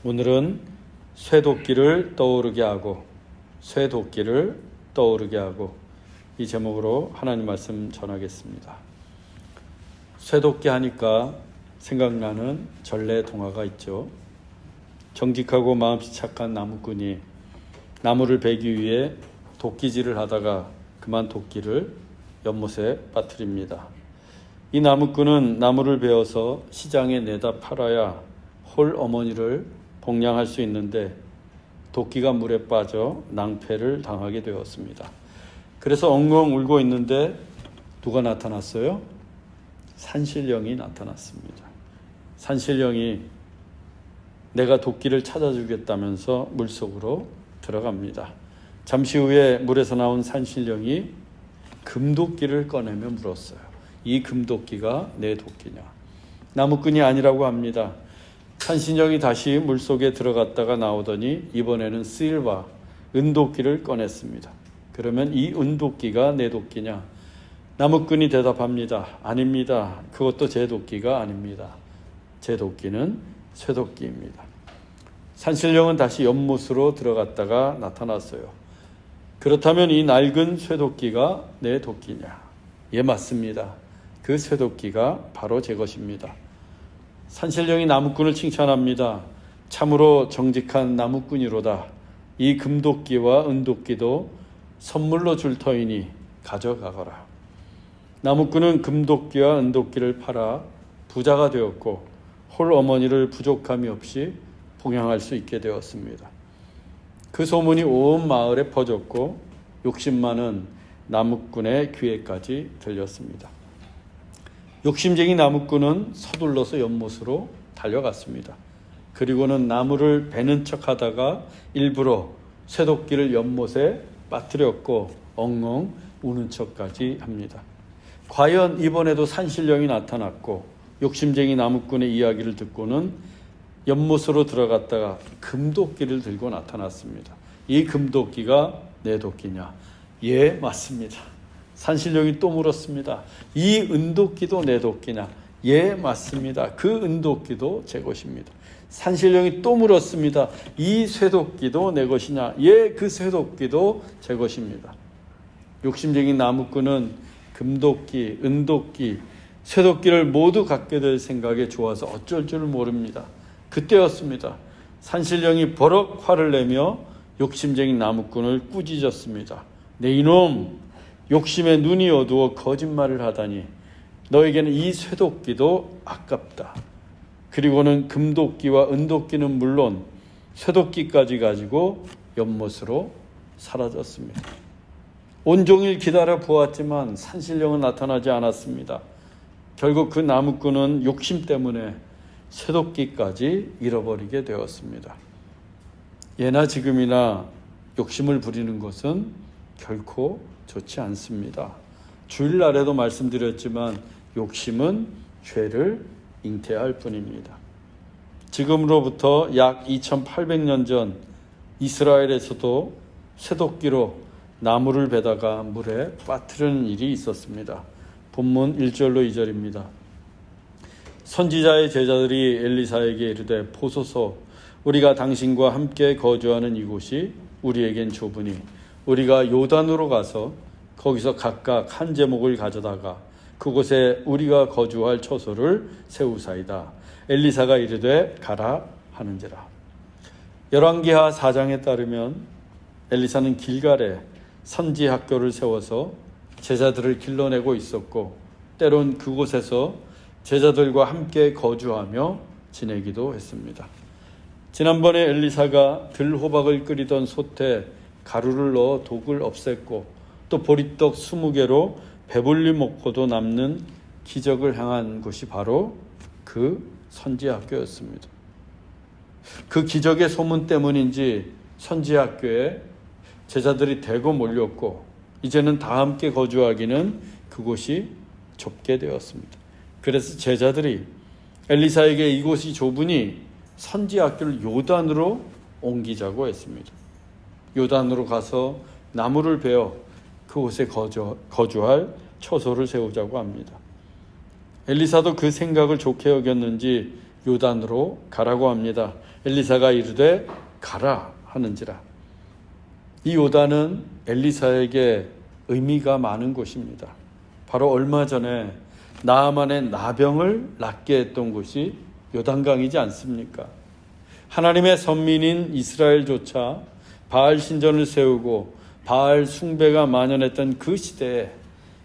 오늘은 쇠도끼를 떠오르게 하고 이 제목으로 하나님 말씀 전하겠습니다. 쇠도끼 하니까 생각나는 전래 동화가 있죠. 정직하고 마음씨 착한 나무꾼이 나무를 베기 위해 도끼질을 하다가 그만 도끼를 연못에 빠뜨립니다. 이 나무꾼은 나무를 베어서 시장에 내다 팔아야 홀 어머니를 복량할 수 있는데 도끼가 물에 빠져 낭패를 당하게 되었습니다. 그래서 엉엉 울고 있는데 누가 나타났어요? 산신령이 나타났습니다. 산신령이 내가 도끼를 찾아주겠다면서 물속으로 들어갑니다. 잠시 후에 물에서 나온 산신령이 금도끼를 꺼내며 물었어요. 이 금도끼가 내 도끼냐? 나무꾼이 아니라고 합니다. 산신령이 다시 물속에 들어갔다가 나오더니 이번에는 실바, 은도끼를 꺼냈습니다. 그러면 이 은도끼가 내 도끼냐? 나무꾼이 대답합니다. 아닙니다. 그것도 제 도끼가 아닙니다. 제 도끼는 쇠도끼입니다. 산신령은 다시 연못으로 들어갔다가 나타났어요. 그렇다면 이 낡은 쇠도끼가 내 도끼냐? 예, 맞습니다. 그 쇠도끼가 바로 제 것입니다. 산신령이 나무꾼을 칭찬합니다. 참으로 정직한 나무꾼이로다. 이 금도끼와 은도끼도 선물로 줄 터이니 가져가거라. 나무꾼은 금도끼와 은도끼를 팔아 부자가 되었고 홀 어머니를 부족함이 없이 봉양할 수 있게 되었습니다. 그 소문이 온 마을에 퍼졌고 욕심 많은 나무꾼의 귀에까지 들렸습니다. 욕심쟁이 나무꾼은 서둘러서 연못으로 달려갔습니다. 그리고는 나무를 베는 척하다가 일부러 쇠도끼를 연못에 빠뜨렸고 엉엉 우는 척까지 합니다. 과연 이번에도 산신령이 나타났고 욕심쟁이 나무꾼의 이야기를 듣고는 연못으로 들어갔다가 금도끼를 들고 나타났습니다. 이 금도끼가 내 도끼냐? 예, 맞습니다. 산신령이 또 물었습니다. 이 은도끼도 내 도끼냐? 예, 맞습니다. 그 은도끼도 제 것입니다. 산신령이 또 물었습니다. 이 쇠도끼도 내 것이냐? 예, 그 쇠도끼도 제 것입니다. 욕심쟁이 나무꾼은 금도끼, 은도끼, 쇠도끼를 모두 갖게 될 생각에 좋아서 어쩔 줄 모릅니다. 그때였습니다. 산신령이 버럭 화를 내며 욕심쟁이 나무꾼을 꾸짖었습니다. 내 이놈! 욕심에 눈이 어두워 거짓말을 하다니 너에게는 이 쇠도끼도 아깝다. 그리고는 금도끼와 은도끼는 물론 쇠도끼까지 가지고 연못으로 사라졌습니다. 온종일 기다려 보았지만 산신령은 나타나지 않았습니다. 결국 그 나무꾼은 욕심 때문에 쇠도끼까지 잃어버리게 되었습니다. 예나 지금이나 욕심을 부리는 것은 결코 좋지 않습니다. 주일날에도 말씀드렸지만 욕심은 죄를 잉태할 뿐입니다. 지금으로부터 약 2800년 전 이스라엘에서도 쇠도끼로 나무를 베다가 물에 빠뜨리는 일이 있었습니다. 본문 1절로 2절입니다. 선지자의 제자들이 엘리사에게 이르되 보소서 우리가 당신과 함께 거주하는 이곳이 우리에겐 좁으니 우리가 요단으로 가서 거기서 각각 한 제목을 가져다가 그곳에 우리가 거주할 처소를 세우사이다. 엘리사가 이르되 가라 하는지라. 열왕기하 4장에 따르면 엘리사는 길갈에 선지 학교를 세워서 제자들을 길러내고 있었고 때론 그곳에서 제자들과 함께 거주하며 지내기도 했습니다. 지난번에 엘리사가 들호박을 끓이던 솥에 가루를 넣어 독을 없앴고 또 보리떡 20개로 배불리 먹고도 남는 기적을 행한 곳이 바로 그 선지학교였습니다. 그 기적의 소문 때문인지 선지학교에 제자들이 대거 몰렸고 이제는 다 함께 거주하기는 그곳이 좁게 되었습니다. 그래서 제자들이 엘리사에게 이곳이 좁으니 선지학교를 요단으로 옮기자고 했습니다. 요단으로 가서 나무를 베어 그곳에 거주할 처소를 세우자고 합니다. 엘리사도 그 생각을 좋게 여겼는지 요단으로 가라고 합니다. 엘리사가 이르되 가라 하는지라. 이 요단은 엘리사에게 의미가 많은 곳입니다. 바로 얼마 전에 나아만의 나병을 낫게 했던 곳이 요단강이지 않습니까? 하나님의 선민인 이스라엘조차 바알 신전을 세우고 바알 숭배가 만연했던 그 시대에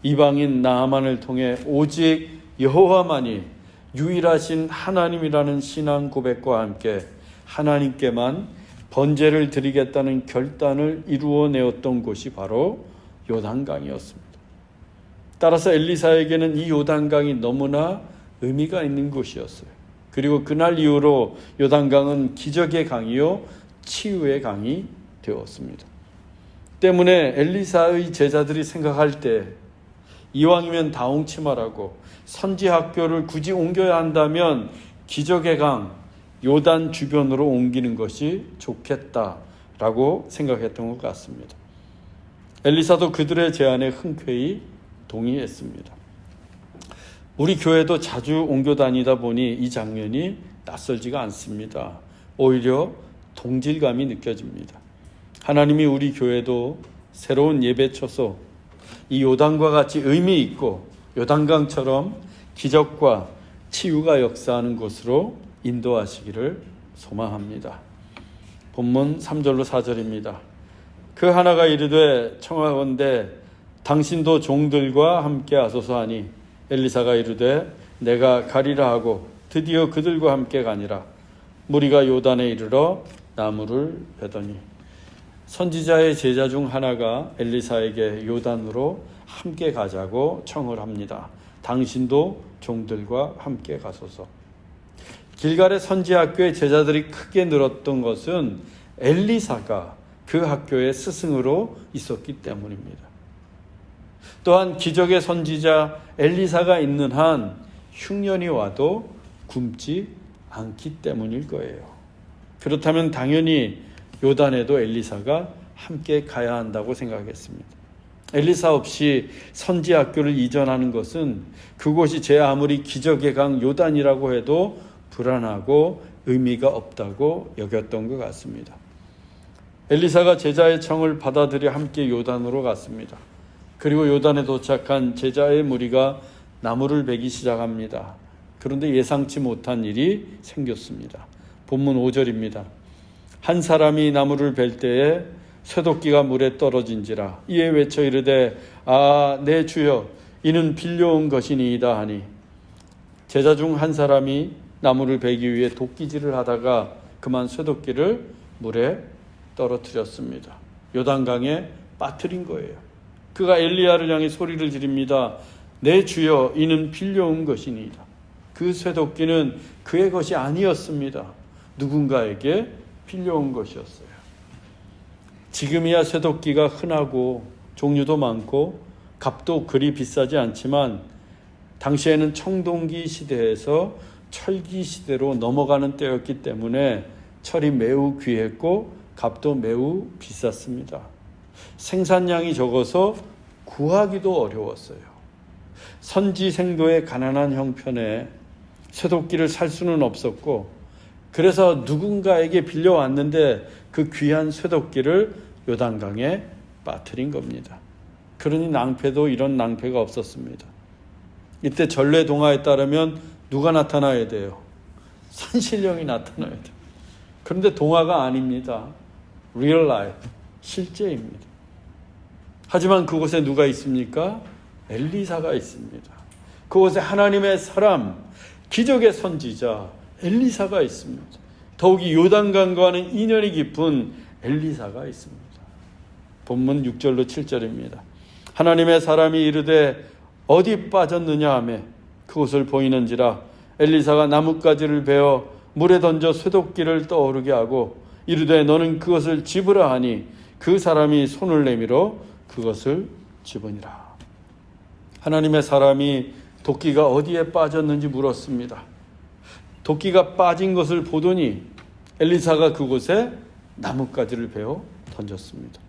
이방인 나아만을 통해 오직 여호와만이 유일하신 하나님이라는 신앙 고백과 함께 하나님께만 번제를 드리겠다는 결단을 이루어내었던 곳이 바로 요단강이었습니다. 따라서 엘리사에게는 이 요단강이 너무나 의미가 있는 곳이었어요. 그리고 그날 이후로 요단강은 기적의 강이요 치유의 강이 되었습니다. 때문에 엘리사의 제자들이 생각할 때 이왕이면 다홍치마라고 선지학교를 굳이 옮겨야 한다면 기적의 강 요단 주변으로 옮기는 것이 좋겠다라고 생각했던 것 같습니다. 엘리사도 그들의 제안에 흔쾌히 동의했습니다. 우리 교회도 자주 옮겨 다니다 보니 이 장면이 낯설지가 않습니다. 오히려 동질감이 느껴집니다. 하나님이 우리 교회도 새로운 예배처소, 이 요단과 같이 의미 있고 요단강처럼 기적과 치유가 역사하는 곳으로 인도하시기를 소망합니다. 본문 3절로 4절입니다. 그 하나가 이르되 청하건대 당신도 종들과 함께 하소서 하니 엘리사가 이르되 내가 가리라 하고 드디어 그들과 함께 가니라. 무리가 요단에 이르러 나무를 베더니. 선지자의 제자 중 하나가 엘리사에게 요단으로 함께 가자고 청을 합니다. 당신도 종들과 함께 가소서. 길갈의 선지학교의 제자들이 크게 늘었던 것은 엘리사가 그 학교의 스승으로 있었기 때문입니다. 또한 기적의 선지자 엘리사가 있는 한 흉년이 와도 굶지 않기 때문일 거예요. 그렇다면 당연히 요단에도 엘리사가 함께 가야 한다고 생각했습니다. 엘리사 없이 선지학교를 이전하는 것은 그곳이 제 아무리 기적의 강 요단이라고 해도 불안하고 의미가 없다고 여겼던 것 같습니다. 엘리사가 제자의 청을 받아들여 함께 요단으로 갔습니다. 그리고 요단에 도착한 제자의 무리가 나무를 베기 시작합니다. 그런데 예상치 못한 일이 생겼습니다. 본문 5절입니다. 한 사람이 나무를 벨 때에 쇠도끼가 물에 떨어진지라. 이에 외쳐 이르되 내 주여 이는 빌려온 것이니이다 하니 제자 중 한 사람이 나무를 베기 위해 도끼질을 하다가 그만 쇠도끼를 물에 떨어뜨렸습니다. 요단강에 빠뜨린 거예요. 그가 엘리야를 향해 소리를 지릅니다. 내 주여 이는 빌려온 것이니이다. 그 쇠도끼는 그의 것이 아니었습니다. 누군가에게 빌려온 것이었어요. 지금이야 쇠도끼가 흔하고 종류도 많고 값도 그리 비싸지 않지만 당시에는 청동기 시대에서 철기 시대로 넘어가는 때였기 때문에 철이 매우 귀했고 값도 매우 비쌌습니다. 생산량이 적어서 구하기도 어려웠어요. 선지생도의 가난한 형편에 쇠도끼를 살 수는 없었고 그래서 누군가에게 빌려왔는데 그 귀한 쇠도끼를 요단강에 빠뜨린 겁니다. 그러니 낭패도 이런 낭패가 없었습니다. 이때 전래동화에 따르면 누가 나타나야 돼요? 산신령이 나타나야 돼요. 그런데 동화가 아닙니다. Real life, 실제입니다. 하지만 그곳에 누가 있습니까? 엘리사가 있습니다. 그곳에 하나님의 사람, 기적의 선지자 엘리사가 있습니다. 더욱이 요단강과는 인연이 깊은 엘리사가 있습니다. 본문 6절로 7절입니다. 하나님의 사람이 이르되 어디 빠졌느냐 하매 그곳을 보이는지라. 엘리사가 나뭇가지를 베어 물에 던져 쇠도끼를 떠오르게 하고 이르되 너는 그것을 집으라 하니 그 사람이 손을 내밀어 그것을 집으니라. 하나님의 사람이 도끼가 어디에 빠졌는지 물었습니다. 도끼가 빠진 것을 보더니 엘리사가 그곳에 나뭇가지를 베어 던졌습니다.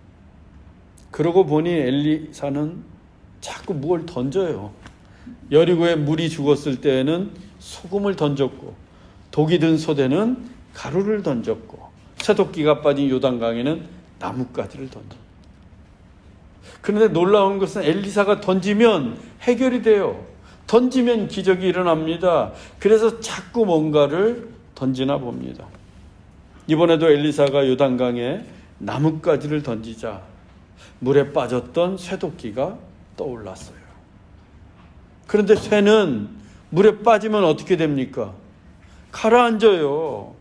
그러고 보니 엘리사는 자꾸 뭘 던져요. 여리고에 물이 죽었을 때에는 소금을 던졌고 독이 든 소대는 가루를 던졌고 쇠도끼가 빠진 요단강에는 나뭇가지를 던졌습니다. 그런데 놀라운 것은 엘리사가 던지면 해결이 돼요. 던지면 기적이 일어납니다. 그래서 자꾸 뭔가를 던지나 봅니다. 이번에도 엘리사가 요단강에 나뭇가지를 던지자 물에 빠졌던 쇠도끼가 떠올랐어요. 그런데 쇠는 물에 빠지면 어떻게 됩니까? 가라앉아요.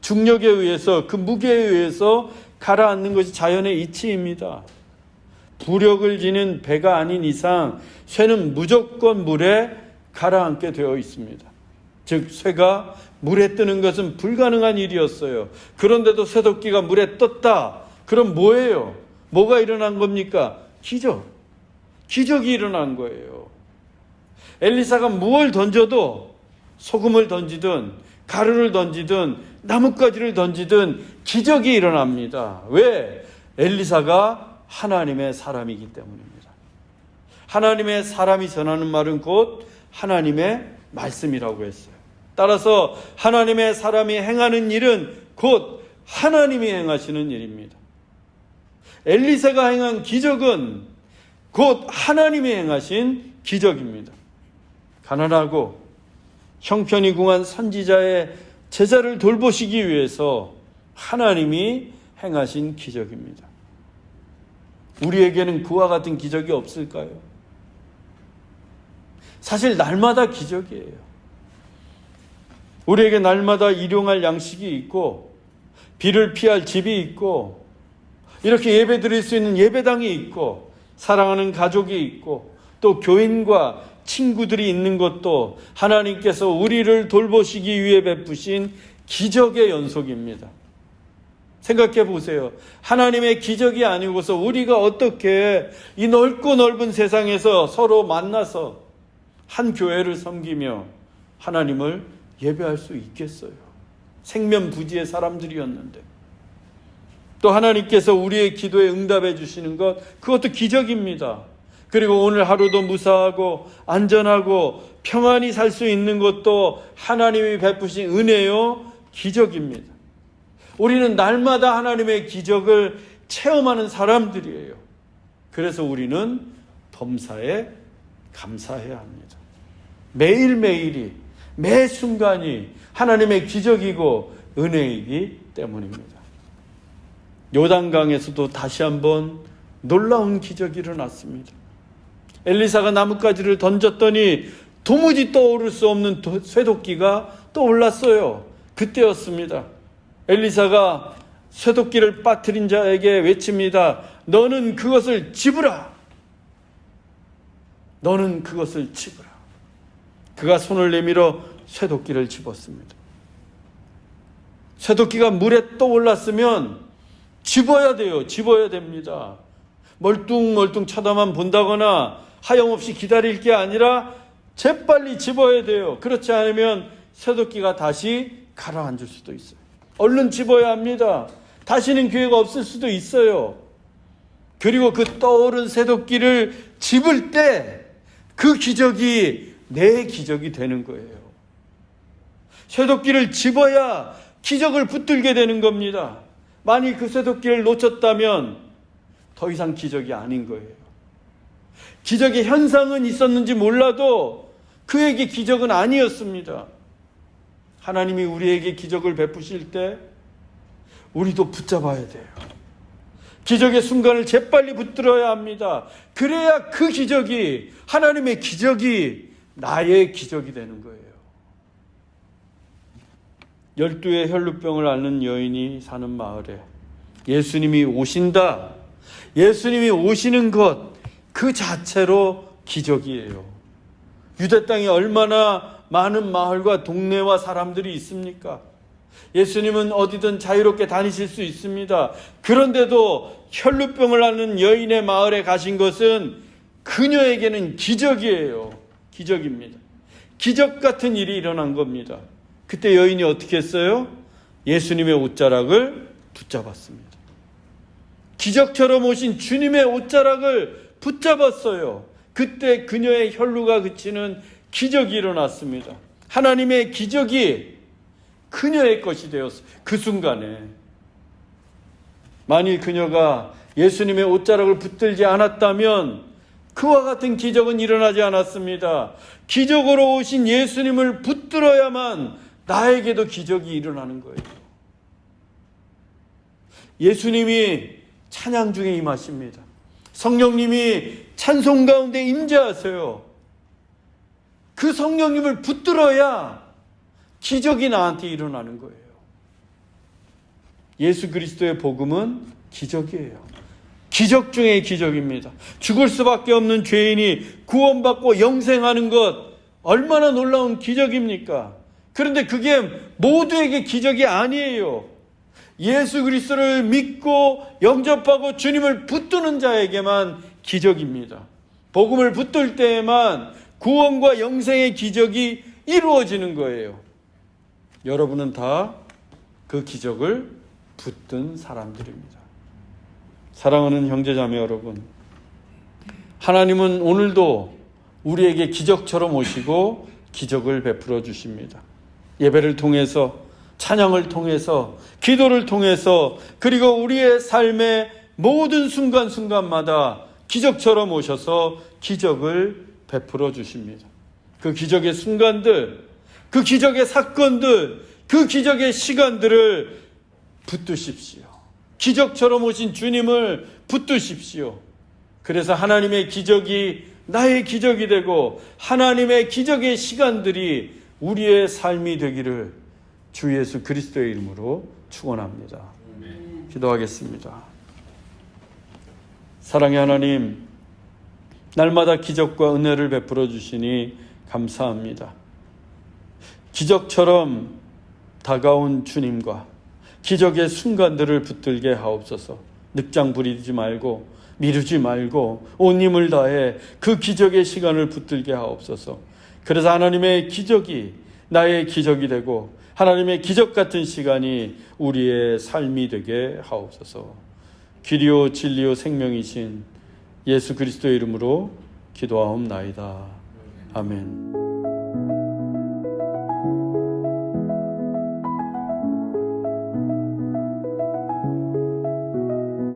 중력에 의해서, 그 무게에 의해서 가라앉는 것이 자연의 이치입니다. 부력을 지닌 배가 아닌 이상 쇠는 무조건 물에 가라앉게 되어 있습니다. 즉 쇠가 물에 뜨는 것은 불가능한 일이었어요. 그런데도 쇠도끼가 물에 떴다. 그럼 뭐예요? 뭐가 일어난 겁니까? 기적이 일어난 거예요. 엘리사가 무엇을 던져도 소금을 던지든 가루를 던지든 나뭇가지를 던지든 기적이 일어납니다. 왜? 엘리사가 하나님의 사람이기 때문입니다. 하나님의 사람이 전하는 말은 곧 하나님의 말씀이라고 했어요. 따라서 하나님의 사람이 행하는 일은 곧 하나님이 행하시는 일입니다. 엘리사가 행한 기적은 곧 하나님이 행하신 기적입니다. 가난하고 형편이 궁한 선지자의 제자를 돌보시기 위해서 하나님이 행하신 기적입니다. 우리에게는 그와 같은 기적이 없을까요? 사실 날마다 기적이에요. 우리에게 날마다 일용할 양식이 있고 비를 피할 집이 있고 이렇게 예배 드릴 수 있는 예배당이 있고 사랑하는 가족이 있고 또 교인과 친구들이 있는 것도 하나님께서 우리를 돌보시기 위해 베푸신 기적의 연속입니다. 생각해 보세요. 하나님의 기적이 아니고서 우리가 어떻게 이 넓고 넓은 세상에서 서로 만나서 한 교회를 섬기며 하나님을 예배할 수 있겠어요? 생면부지의 사람들이었는데. 또 하나님께서 우리의 기도에 응답해 주시는 것, 그것도 기적입니다. 그리고 오늘 하루도 무사하고 안전하고 평안히 살 수 있는 것도 하나님이 베푸신 은혜요, 기적입니다. 우리는 날마다 하나님의 기적을 체험하는 사람들이에요. 그래서 우리는 범사에 감사해야 합니다. 매일매일이, 매 순간이 하나님의 기적이고 은혜이기 때문입니다. 요단강에서도 다시 한번 놀라운 기적이 일어났습니다. 엘리사가 나뭇가지를 던졌더니 도무지 떠오를 수 없는 쇠도끼가 떠올랐어요. 그때였습니다. 엘리사가 쇠도끼를 빠뜨린 자에게 외칩니다. 너는 그것을 집으라. 너는 그것을 집으라. 그가 손을 내밀어 쇠도끼를 집었습니다. 쇠도끼가 물에 떠올랐으면 집어야 돼요. 집어야 됩니다. 멀뚱멀뚱 쳐다만 본다거나 하염없이 기다릴 게 아니라 재빨리 집어야 돼요. 그렇지 않으면 쇠도끼가 다시 가라앉을 수도 있어요. 얼른 집어야 합니다. 다시는 기회가 없을 수도 있어요. 그리고 그 떠오른 쇠도끼를 집을 때 그 기적이 내 기적이 되는 거예요. 쇠도끼를 집어야 기적을 붙들게 되는 겁니다. 만일 그 쇠도끼를 놓쳤다면 더 이상 기적이 아닌 거예요. 기적의 현상은 있었는지 몰라도 그에게 기적은 아니었습니다. 하나님이 우리에게 기적을 베푸실 때 우리도 붙잡아야 돼요. 기적의 순간을 재빨리 붙들어야 합니다. 그래야 그 기적이, 하나님의 기적이 나의 기적이 되는 거예요. 12의 혈루병을 앓는 여인이 사는 마을에 예수님이 오신다. 예수님이 오시는 것 그 자체로 기적이에요. 유대 땅에 얼마나 많은 마을과 동네와 사람들이 있습니까? 예수님은 어디든 자유롭게 다니실 수 있습니다. 그런데도 혈루병을 앓는 여인의 마을에 가신 것은 그녀에게는 기적이에요. 기적입니다. 기적 같은 일이 일어난 겁니다. 그때 여인이 어떻게 했어요? 예수님의 옷자락을 붙잡았습니다. 기적처럼 오신 주님의 옷자락을 붙잡았어요. 그때 그녀의 혈루가 그치는 기적이 일어났습니다. 하나님의 기적이 그녀의 것이 되었어요. 그 순간에. 만일 그녀가 예수님의 옷자락을 붙들지 않았다면 그와 같은 기적은 일어나지 않았습니다. 기적으로 오신 예수님을 붙들어야만 나에게도 기적이 일어나는 거예요. 예수님이 찬양 중에 임하십니다. 성령님이 찬송 가운데 임재하세요. 그 성령님을 붙들어야 기적이 나한테 일어나는 거예요. 예수 그리스도의 복음은 기적이에요. 기적 중의 기적입니다. 죽을 수밖에 없는 죄인이 구원받고 영생하는 것 얼마나 놀라운 기적입니까? 그런데 그게 모두에게 기적이 아니에요. 예수 그리스도를 믿고 영접하고 주님을 붙드는 자에게만 기적입니다. 복음을 붙들 때에만 구원과 영생의 기적이 이루어지는 거예요. 여러분은 다 그 기적을 붙든 사람들입니다. 사랑하는 형제자매 여러분, 하나님은 오늘도 우리에게 기적처럼 오시고 기적을 베풀어 주십니다. 예배를 통해서, 찬양을 통해서, 기도를 통해서, 그리고 우리의 삶의 모든 순간순간마다 기적처럼 오셔서 기적을 베풀어 주십니다. 그 기적의 순간들, 그 기적의 사건들, 그 기적의 시간들을 붙드십시오. 기적처럼 오신 주님을 붙드십시오. 그래서 하나님의 기적이 나의 기적이 되고 하나님의 기적의 시간들이 우리의 삶이 되기를 주 예수 그리스도의 이름으로 축원합니다. 기도하겠습니다. 사랑의 하나님, 날마다 기적과 은혜를 베풀어 주시니 감사합니다. 기적처럼 다가온 주님과 기적의 순간들을 붙들게 하옵소서. 늑장 부리지 말고 미루지 말고 온 힘을 다해 그 기적의 시간을 붙들게 하옵소서. 그래서 하나님의 기적이 나의 기적이 되고 하나님의 기적 같은 시간이 우리의 삶이 되게 하옵소서. 길이요 진리요 생명이신 예수 그리스도의 이름으로 기도하옵나이다. 아멘.